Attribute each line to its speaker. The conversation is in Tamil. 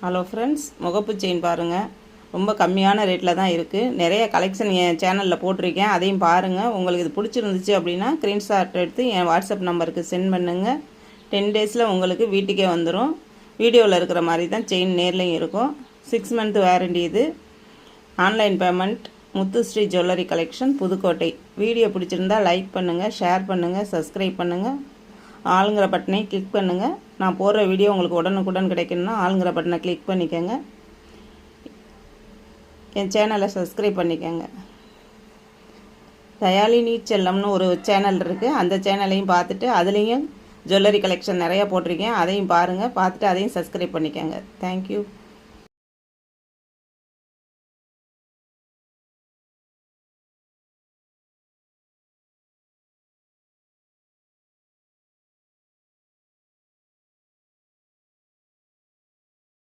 Speaker 1: ஹலோ ஃப்ரெண்ட்ஸ், முகப்பு செயின் பாருங்கள். ரொம்ப கம்மியான ரேட்டில் தான் இருக்குது. நிறைய கலெக்ஷன் என் சேனலில் போட்டிருக்கேன், அதையும் பாருங்கள். உங்களுக்கு இது பிடிச்சிருந்துச்சு அப்படின்னா ஸ்க்ரீன்ஷாட் எடுத்து என் வாட்ஸ்அப் நம்பருக்கு சென்ட் பண்ணுங்கள். 10 டேஸில் உங்களுக்கு வீட்டுக்கே வந்துடும். வீடியோவில் இருக்கிற மாதிரி தான் செயின் நேர்லையும் இருக்கும். 6 மந்த் வாரண்டி. இது online payment. Muthusri jewellery collection, Pudukkottai. Video பிடிச்சிருந்தா லைக் பண்ணுங்கள், ஷேர் பண்ணுங்கள், சப்ஸ்கிரைப் பண்ணுங்கள். ஆளுங்கிற பட்டனை கிளிக் பண்ணுங்கள். நான் போடுற வீடியோ உங்களுக்கு உடனுக்குடன் கிடைக்கணும்னா ஆளுங்கிற பட்டனை கிளிக் பண்ணிக்கோங்க. என் சேனலை சப்ஸ்கிரைப் பண்ணிக்கோங்க. தயாலினி செல்லம்னு ஒரு சேனல் இருக்குது. அந்த சேனலையும் பார்த்துட்டு அதுலேயும் ஜுவல்லரி கலெக்ஷன் நிறையா போட்டிருக்கேன், அதையும் பாருங்கள். பார்த்துட்டு அதையும் சப்ஸ்கிரைப் பண்ணிக்கோங்க. தேங்க்யூ.